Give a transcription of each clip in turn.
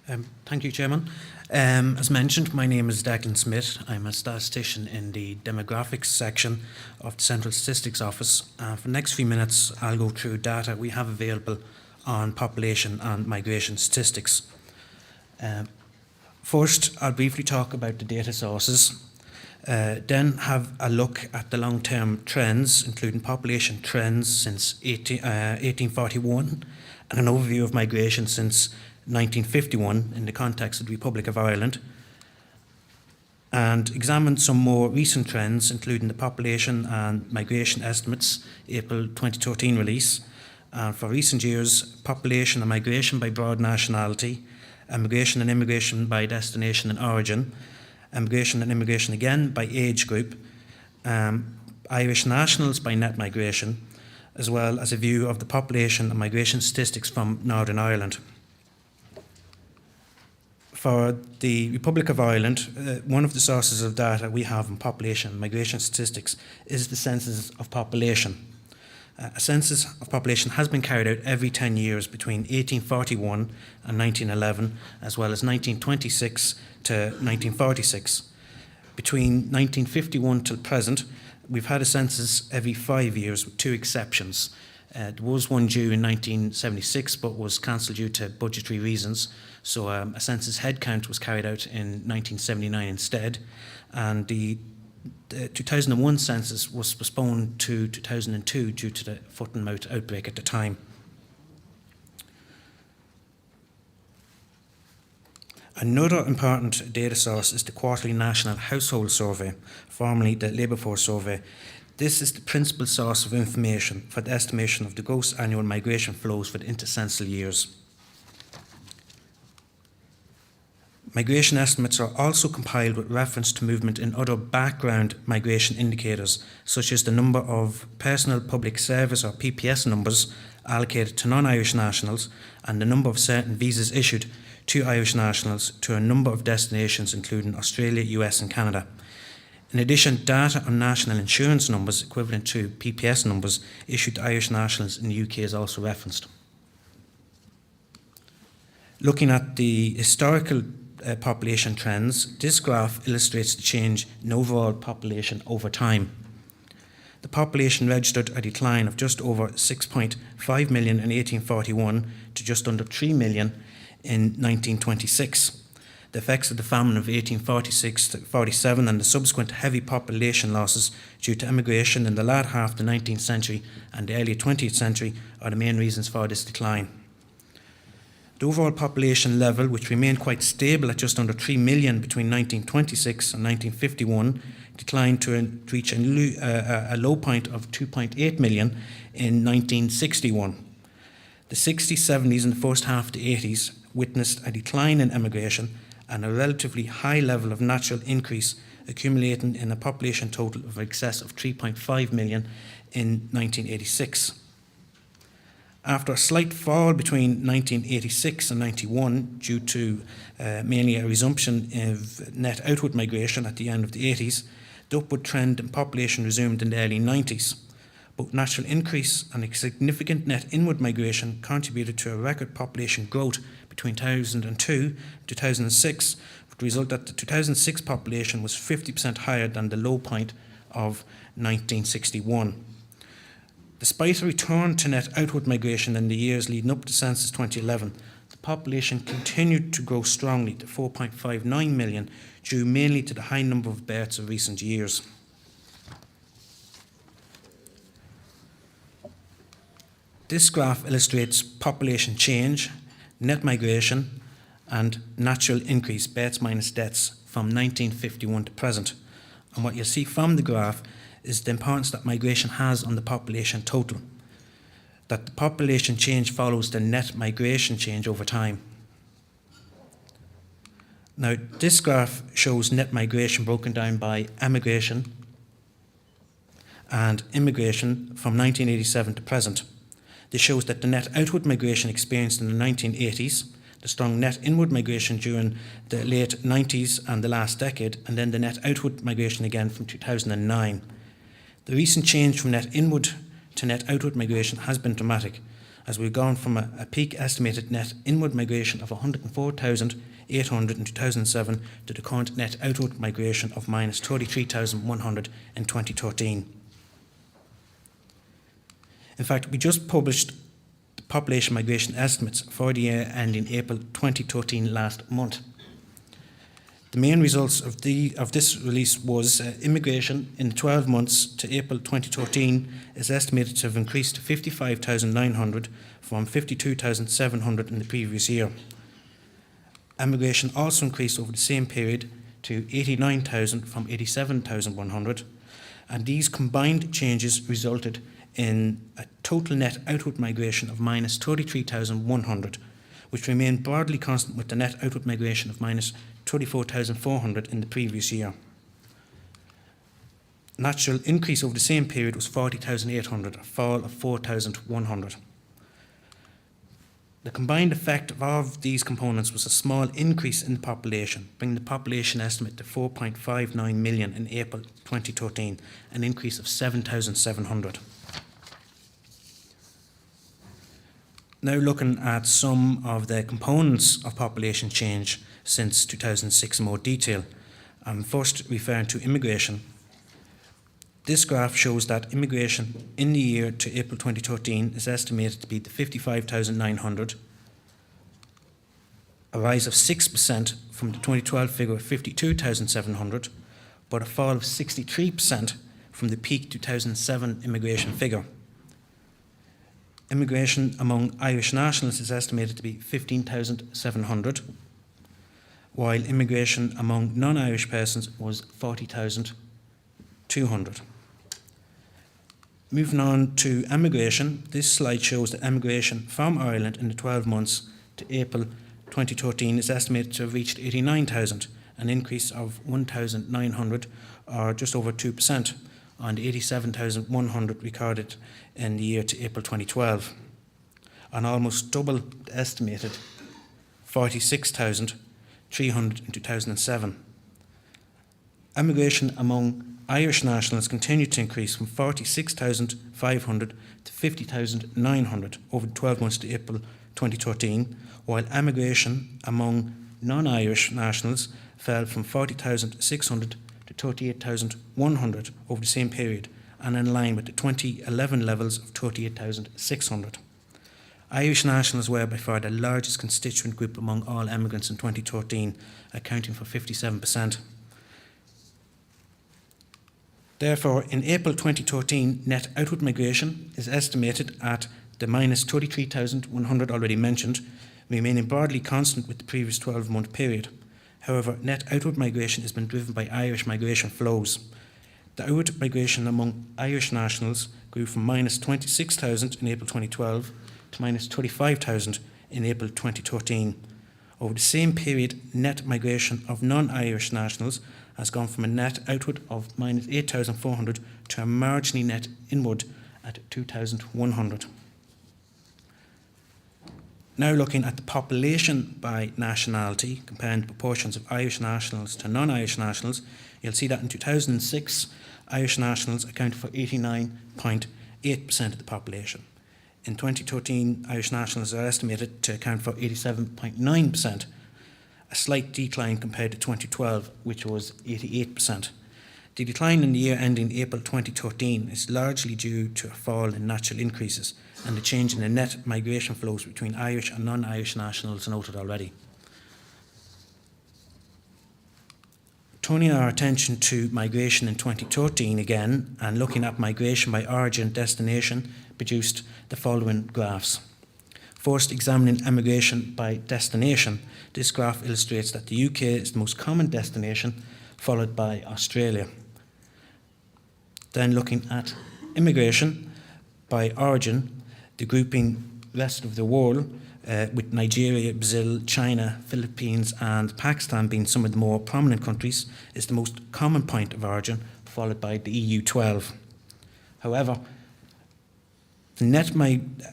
Thank you, Chairman. As mentioned, my name is Declan Smyth. I'm a statistician in the demographics section of the Central Statistics Office. For the next few minutes, I'll go through data we have available on population and migration statistics. First, I'll briefly talk about the data sources, then have a look at the long-term trends, including population trends since 1841, and an overview of migration since 1951 in the context of the Republic of Ireland, and examine some more recent trends, including the population and migration estimates, April 2013 release, and for recent years, population and migration by broad nationality, immigration and immigration by destination and origin, immigration and immigration again by age group, Irish nationals by net migration, as well as a view of the population and migration statistics from Northern Ireland. For the Republic of Ireland, one of the sources of data we have on population and migration statistics is the census of population. A census of population has been carried out every 10 years between 1841 and 1911, as well as 1926 to 1946. Between 1951 till present, we've had a census every 5 years with two exceptions. There was one due in 1976 but was cancelled due to budgetary reasons, so a census headcount was carried out in 1979 instead, and the 2001 census was postponed to 2002 due to the foot and mouth outbreak at the time. Another important data source is the Quarterly National Household Survey, formerly the Labour Force Survey. This is the principal source of information for the estimation of the gross annual migration flows for the intercensal years. Migration estimates are also compiled with reference to movement in other background migration indicators, such as the number of personal public service or PPS numbers allocated to non-Irish nationals and the number of certain visas issued to Irish nationals to a number of destinations including Australia, US and Canada. In addition, data on national insurance numbers equivalent to PPS numbers issued to Irish nationals in the UK is also referenced. Looking at the historical population trends, this graph illustrates the change in overall population over time. The population registered a decline of just over 6.5 million in 1841 to just under 3 million in 1926. The effects of the famine of 1846 to 47 and the subsequent heavy population losses due to immigration in the latter half of the 19th century and the early 20th century are the main reasons for this decline. The overall population level, which remained quite stable at just under 3 million between 1926 and 1951, declined to reach a low point of 2.8 million in 1961. The 60s, 70s and the first half of the 80s witnessed a decline in immigration and a relatively high level of natural increase, accumulating in a population total of excess of 3.5 million in 1986. After a slight fall between 1986 and 91 due to mainly a resumption of net outward migration at the end of the 80s, the upward trend in population resumed in the early 90s. Both natural increase and a significant net inward migration contributed to a record population growth between 2002 and 2006, with the result that the 2006 population was 50% higher than the low point of 1961. Despite a return to net outward migration in the years leading up to census 2011, the population continued to grow strongly to 4.59 million, due mainly to the high number of births of recent years. This graph illustrates population change, net migration, and natural increase, births minus deaths, from 1951 to present. And what you'll see from the graph is the importance that migration has on the population total, that the population change follows the net migration change over time. Now, this graph shows net migration broken down by emigration and immigration from 1987 to present. This shows that the net outward migration experienced in the 1980s, the strong net inward migration during the late 90s and the last decade, and then the net outward migration again from 2009. The recent change from net inward to net outward migration has been dramatic, as we've gone from a peak estimated net inward migration of 104,800 in 2007 to the current net outward migration of minus 33,100 in 2013. In fact, we just published the population migration estimates for the year ending April 2013 last month. The main results of this release was immigration in 12 months to April 2013 is estimated to have increased to 55,900 from 52,700 in the previous year. Immigration also increased over the same period to 89,000 from 87,100, and these combined changes resulted in a total net outward migration of minus 33,100, which remained broadly constant with the net outward migration of minus 24,400 in the previous year. Natural increase over the same period was 40,800, a fall of 4,100. The combined effect of all of these components was a small increase in the population, bringing the population estimate to 4.59 million in April 2013, an increase of 7,700. Now looking at some of the components of population change since 2006 in more detail. I'm first referring to immigration. This graph shows that immigration in the year to April 2013 is estimated to be 55,900, a rise of 6% from the 2012 figure of 52,700, but a fall of 63% from the peak 2007 immigration figure. Immigration among Irish nationals is estimated to be 15,700, while immigration among non-Irish persons was 40,200. Moving on to emigration, this slide shows that emigration from Ireland in the 12 months to April 2013 is estimated to have reached 89,000, an increase of 1,900 or just over 2% on the 87,100 recorded in the year to April 2012, and almost double the estimated 46,300 in 2007. Emigration among Irish nationals continued to increase from 46,500 to 50,900 over the 12 months to April 2013, while emigration among non-Irish nationals fell from 40,600 to 38,100 over the same period, and in line with the 2011 levels of 38,600. Irish nationals were by far the largest constituent group among all emigrants in 2013, accounting for 57%. Therefore, in April 2013, net outward migration is estimated at the minus 33,100 already mentioned, remaining broadly constant with the previous 12-month period. However, net outward migration has been driven by Irish migration flows. The outward migration among Irish nationals grew from minus 26,000 in April 2012 to minus 25,000 in April 2013. Over the same period, net migration of non-Irish nationals has gone from a net outward of minus 8,400 to a marginally net inward at 2,100. Now looking at the population by nationality, comparing the proportions of Irish nationals to non-Irish nationals, you'll see that in 2006, Irish nationals accounted for 89.8% of the population. In 2013, Irish nationals are estimated to account for 87.9%, a slight decline compared to 2012, which was 88%. The decline in the year ending April 2013 is largely due to a fall in natural increases and the change in the net migration flows between Irish and non-Irish nationals noted already. Turning our attention to migration in 2013 again, and looking at migration by origin and destination, produced the following graphs. First, examining emigration by destination, this graph illustrates that the UK is the most common destination, followed by Australia. Then looking at immigration by origin, the grouping rest of the world, with Nigeria, Brazil, China, Philippines and Pakistan being some of the more prominent countries, is the most common point of origin, followed by the EU 12. However, the net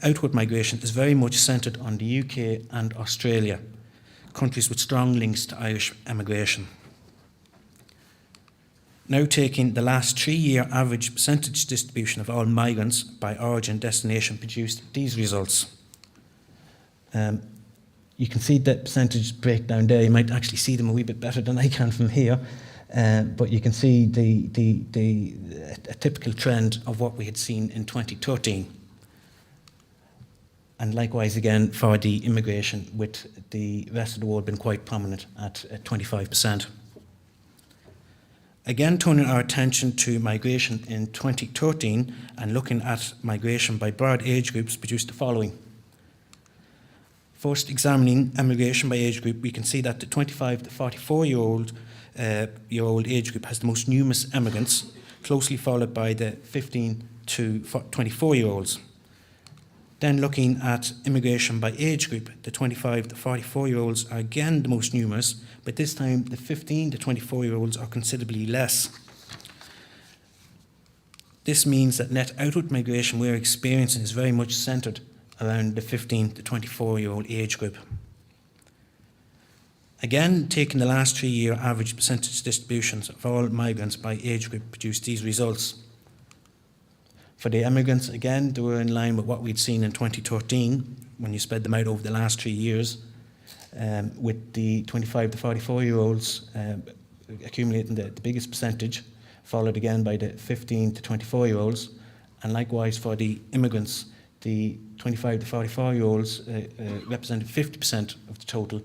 outward migration is very much centred on the UK and Australia, countries with strong links to Irish emigration. Now taking the last 3-year average percentage distribution of all migrants by origin and destination produced these results. You can see the percentage breakdown there. You might actually see them a wee bit better than I can from here. But you can see a typical trend of what we had seen in 2013. And likewise again for the immigration, with the rest of the world being quite prominent at 25%. Again, turning our attention to migration in 2013 and looking at migration by broad age groups produced the following. First, examining immigration by age group, we can see that the 25 to 44-year-old age group has the most numerous immigrants, closely followed by the 15 to 24-year-olds. Then looking at immigration by age group, the 25 to 44-year-olds are again the most numerous, but this time the 15 to 24-year-olds are considerably less. This means that net outward migration we're experiencing is very much centred around the 15 to 24-year-old age group. Again, taking the last 3-year average percentage distributions of all migrants by age group produced these results. For the immigrants, again, they were in line with what we'd seen in 2013 when you spread them out over the last 3 years, with the 25 to 44-year-olds accumulating the biggest percentage, followed again by the 15 to 24-year-olds, and likewise for the immigrants, the 25 to 44-year-olds represented 50% of the total,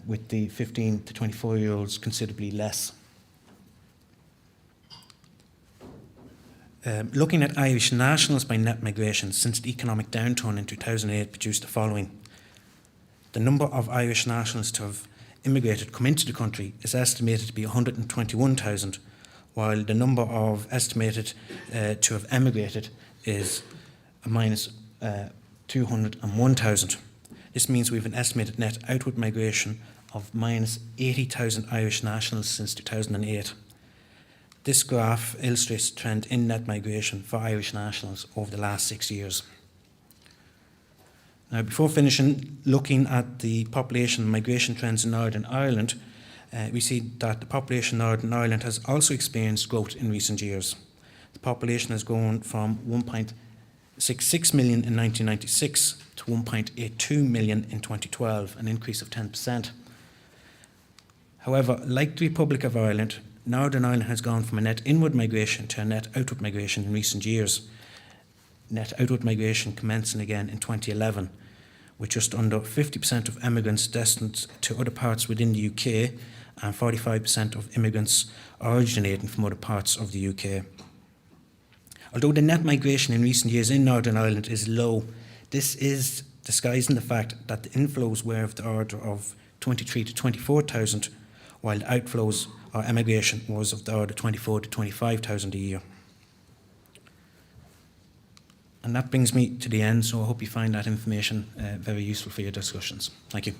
with the 15 to 24-year-olds considerably less. Looking at Irish nationals by net migration since the economic downturn in 2008 produced the following. The number of Irish nationals to have immigrated come into the country is estimated to be 121,000, while the number of estimated to have emigrated is a minus 201,000. This means we have an estimated net outward migration of minus 80,000 Irish nationals since 2008. This graph illustrates the trend in net migration for Irish nationals over the last 6 years. Now, before finishing, looking at the population and migration trends in Northern Ireland, we see that the population in Northern Ireland has also experienced growth in recent years. The population has grown from 1.66 million in 1996 to 1.82 million in 2012, an increase of 10%. However, like the Republic of Ireland, Northern Ireland has gone from a net inward migration to a net outward migration in recent years. Net outward migration commencing again in 2011, with just under 50% of immigrants destined to other parts within the UK and 45% of immigrants originating from other parts of the UK. Although the net migration in recent years in Northern Ireland is low, this is disguising the fact that the inflows were of the order of 23 to 24,000, while the outflows or emigration was of the order of 24 to 25,000 a year. And that brings me to the end, so I hope you find that information very useful for your discussions. Thank you.